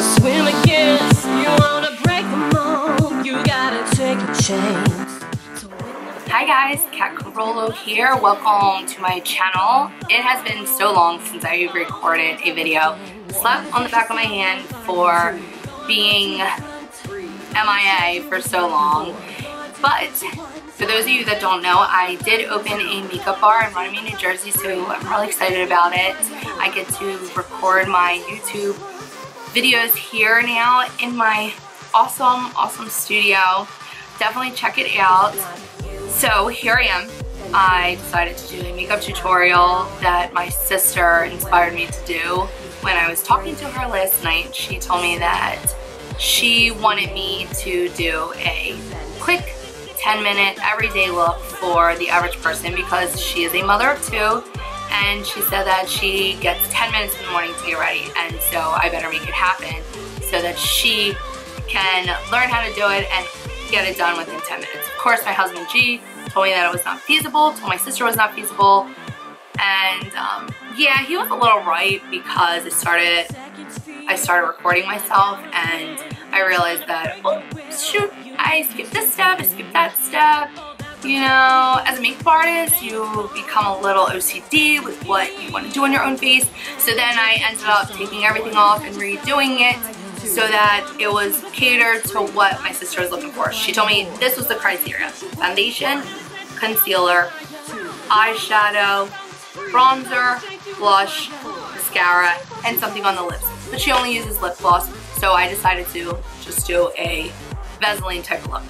swim against. You wanna break the mold, you gotta take a chance. Hi guys, Kat Carollo here. Welcome to my channel. It has been so long since I recorded a video. Slept on the back of my hand for being MIA for so long. But for those of you that don't know, I did open a makeup bar in Runnemede, New Jersey, so I'm really excited about it. I get to record my YouTube videos here now in my awesome studio. Definitely check it out. So here I am. I decided to do a makeup tutorial that my sister inspired me to do. When I was talking to her last night, she told me that she wanted me to do a quick 10-minute everyday look for the average person because she is a mother of two, and she said that she gets 10 minutes in the morning to get ready, and so I better make it happen so that she can learn how to do it and get it done within 10 minutes. Of course, my husband G told me that it was not feasible, told my sister it was not feasible, and yeah, he was a little right because I started recording myself and I realized that, oh shoot, I skipped this step, I skipped that step. You know, as a makeup artist, you become a little OCD with what you want to do on your own face. So then I ended up taking everything off and redoing it so that it was catered to what my sister was looking for. She told me this was the criteria: foundation, concealer, eyeshadow, bronzer, blush, mascara, and something on the lips. But she only uses lip gloss, so I decided to just do a Vaseline type of look.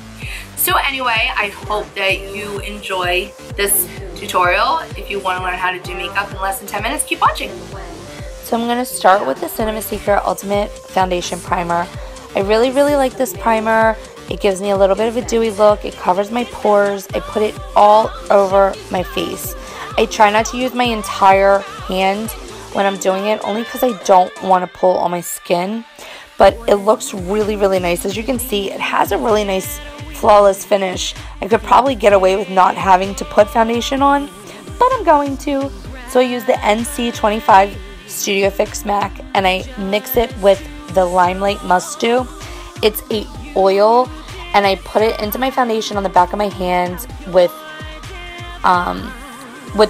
So anyway, I hope that you enjoy this tutorial. If you want to learn how to do makeup in less than 10 minutes, keep watching. So I'm going to start with the Cinema Secret Ultimate Foundation Primer. I really like this primer. It gives me a little bit of a dewy look. It covers my pores. I put it all over my face. I try not to use my entire hand when I'm doing it, only because I don't want to pull on my skin. But it looks really nice. As you can see, it has a really nice flawless finish. I could probably get away with not having to put foundation on, but I'm going to. So I use the NC25 Studio Fix MAC and I mix it with the Limelight Must Do. It's a oil, and I put it into my foundation on the back of my hand with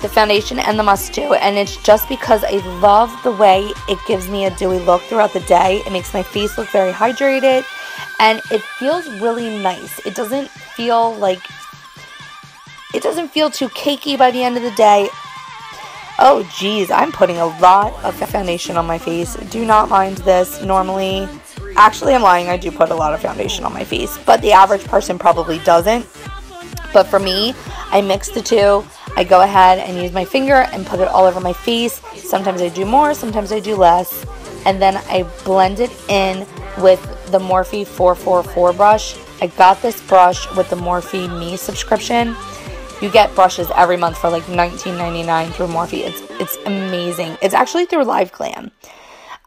the foundation and the Must Do, and it's just because I love the way it gives me a dewy look throughout the day. It makes my face look very hydrated, and it feels really nice. It doesn't feel too cakey by the end of the day. Oh geez, I'm putting a lot of foundation on my face. Do not mind this. Normally, actually I'm lying, I do put a lot of foundation on my face, but the average person probably doesn't. But for me, I mix the two. I go ahead and use my finger and put it all over my face. Sometimes I do more, sometimes I do less. And then I blend it in with the Morphe 444 brush. I got this brush with the Morphe Me subscription. You get brushes every month for like $19.99 through Morphe. It's amazing. It's actually through LiveGlam.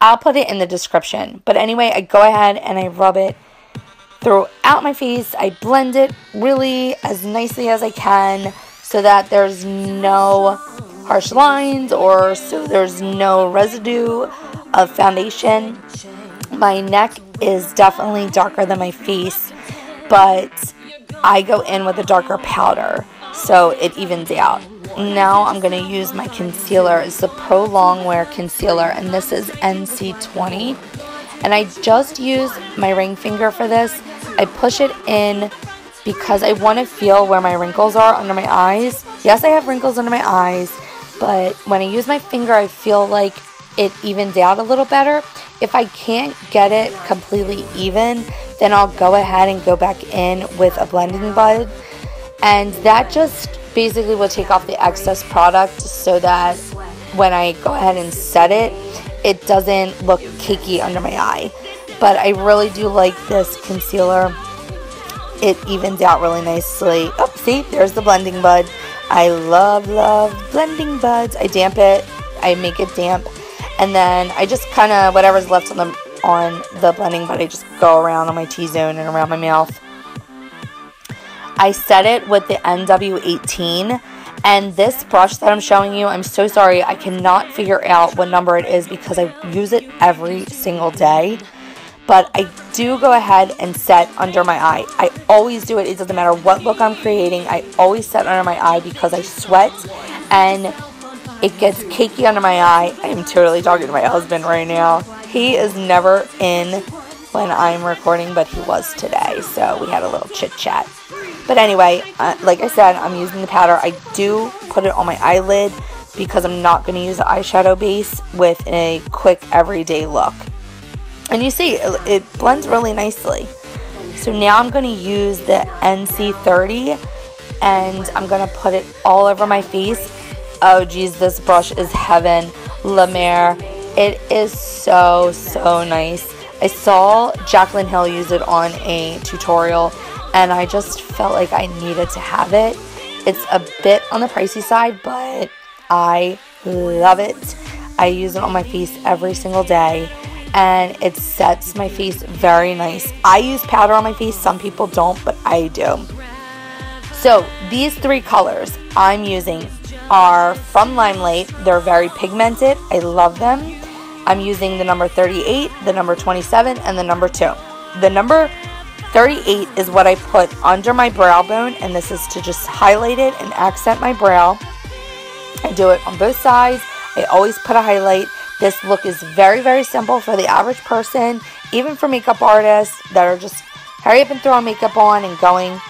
I'll put it in the description. But anyway, I go ahead and I rub it throughout my face. I blend it really as nicely as I can, so that there's no harsh lines or so there's no residue of foundation. My neck is definitely darker than my face, but I go in with a darker powder so it evens out. Now I'm going to use my concealer. It's the Pro Longwear Concealer, and this is NC20. And I just use my ring finger for this. I push it in because I want to feel where my wrinkles are under my eyes. Yes, I have wrinkles under my eyes, but when I use my finger, I feel like it evens out a little better. If I can't get it completely even, then I'll go ahead and go back in with a blending bud. And that just basically will take off the excess product so that when I go ahead and set it, it doesn't look cakey under my eye. But I really do like this concealer. It evens out really nicely. Oh, see, there's the blending bud. I love blending buds. I damp it. I make it damp. And then I just kind of, whatever's left on the blending bud, I just go around on my T-zone and around my mouth. I set it with the NW18. And this brush that I'm showing you, I'm so sorry, I cannot figure out what number it is because I use it every single day. but I do go ahead and set under my eye. I always do it. It doesn't matter what look I'm creating. I always set under my eye because I sweat and it gets cakey under my eye. I am totally talking to my husband right now. He is never in when I'm recording, but he was today, so we had a little chit chat. But anyway, like I said, I'm using the powder. I do put it on my eyelid because I'm not going to use the eyeshadow base with a quick everyday look. And you see, it blends really nicely. So now I'm going to use the NC30 and I'm going to put it all over my face. Oh geez, this brush is heaven. La Mer. It is so, so nice. I saw Jaclyn Hill use it on a tutorial and I just felt like I needed to have it. It's a bit on the pricey side, but I love it. I use it on my face every single day. And it sets my face very nice. I use powder on my face. Some people don't, but I do. So these 3 colors I'm using are from Limelight. They're very pigmented. I love them. I'm using the number 38, the number 27, and the number 2. The number 38 is what I put under my brow bone, and this is to just highlight it and accent my brow. I do it on both sides. I always put a highlight. This look is very, very simple for the average person, even for makeup artists that are just hurry up and throw makeup on and going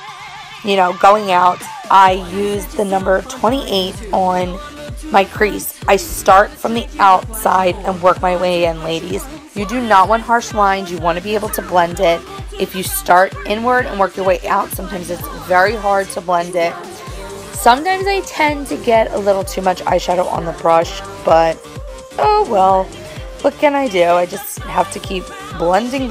out. I use the number 28 on my crease. I start from the outside and work my way in, ladies. You do not want harsh lines. You want to be able to blend it. If you start inward and work your way out, sometimes it's very hard to blend it. Sometimes I tend to get a little too much eyeshadow on the brush, but oh well, what can I do? I just have to keep blending.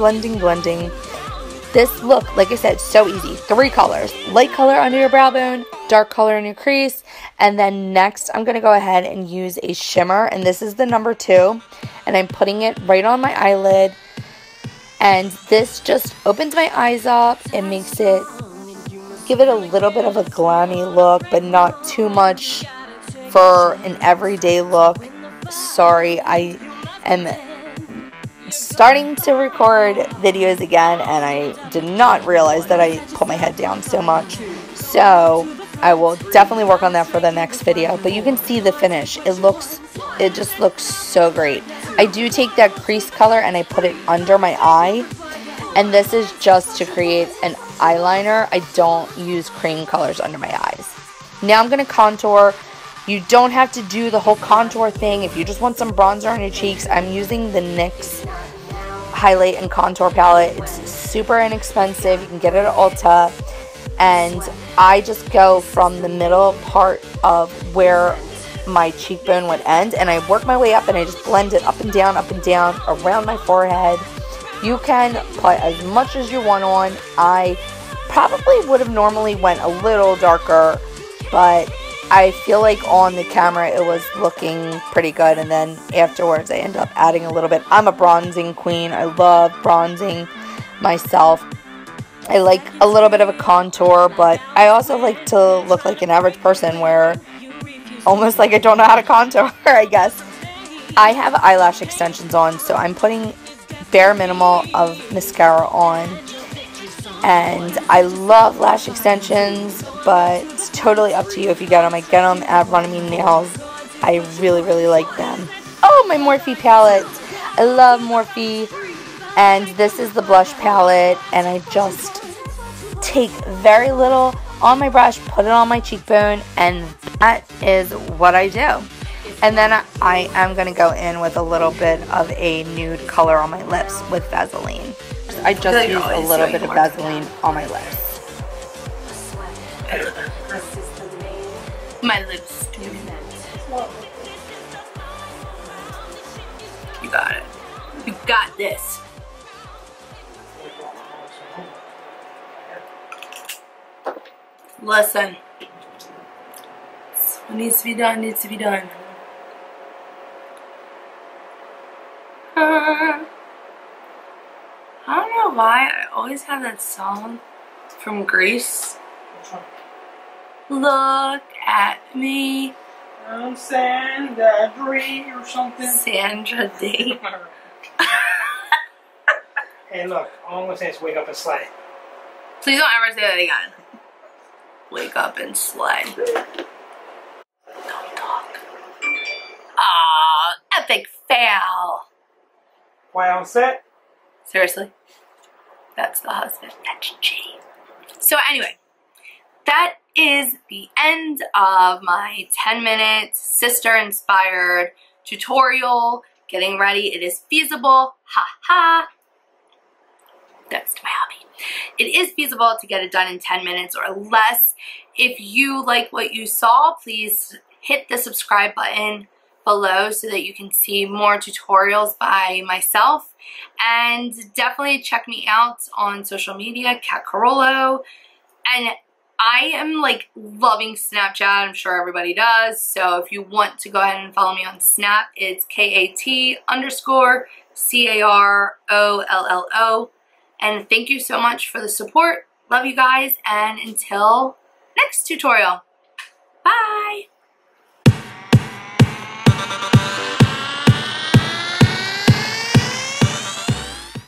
This look, like I said, so easy. 3 colors. Light color under your brow bone, dark color in your crease, and then next I'm going to go ahead and use a shimmer, and this is the number 2, and I'm putting it right on my eyelid, and this just opens my eyes up. It makes it, give it a little bit of a glammy look, but not too much for an everyday look. Sorry, I am starting to record videos again and I did not realize that I put my head down so much. So I will definitely work on that for the next video. But you can see the finish. It just looks so great. I do take that crease color and I put it under my eye. And this is just to create an eyeliner. I don't use cream colors under my eyes. Now I'm going to contour. You don't have to do the whole contour thing. If you just want some bronzer on your cheeks, I'm using the NYX Highlight and Contour Palette. It's super inexpensive. You can get it at Ulta. And I just go from the middle part of where my cheekbone would end. And I work my way up and I just blend it up and down around my forehead. You can put as much as you want on. I probably would have normally went a little darker, but I feel like on the camera it was looking pretty good, and then afterwards I end up adding a little bit. I'm a bronzing queen. I love bronzing myself. I like a little bit of a contour, but I also like to look like an average person where almost like I don't know how to contour, I guess. I have eyelash extensions on, so I'm putting bare minimal of mascara on. And I love lash extensions, but it's totally up to you if you get them. I get them at Runnnemede Nails. I really, really like them. Oh, my Morphe palette. I love Morphe. And this is the blush palette. And I just take very little on my brush, put it on my cheekbone, and that is what I do. And then I am going to go in with a little bit of a nude color on my lips with Vaseline. I just use a little bit of Vaseline on my lips. My lips too. You got it. You got this. Listen. What needs to be done needs to be done. I don't know why I always have that song from Grease. Look at me. Sandra Dee or something. Sandra Dee. And look, all I'm going to say is wake up and slay. Please don't ever say that again. Wake up and slay. Don't talk. Aw, epic fail. Quiet on set. Seriously? That's the husband. That's G. So anyway, that is the end of my 10-minute sister-inspired tutorial. Getting ready. It is feasible. Ha ha. That's my hobby. It is feasible to get it done in 10 minutes or less. If you like what you saw, please hit the subscribe button below so that you can see more tutorials by myself. And definitely check me out on social media, Kat Carollo. And I am like loving Snapchat. I'm sure everybody does. So if you want to go ahead and follow me on Snap, it's KAT_CAROLLO. And thank you so much for the support. Love you guys. And until next tutorial. Bye.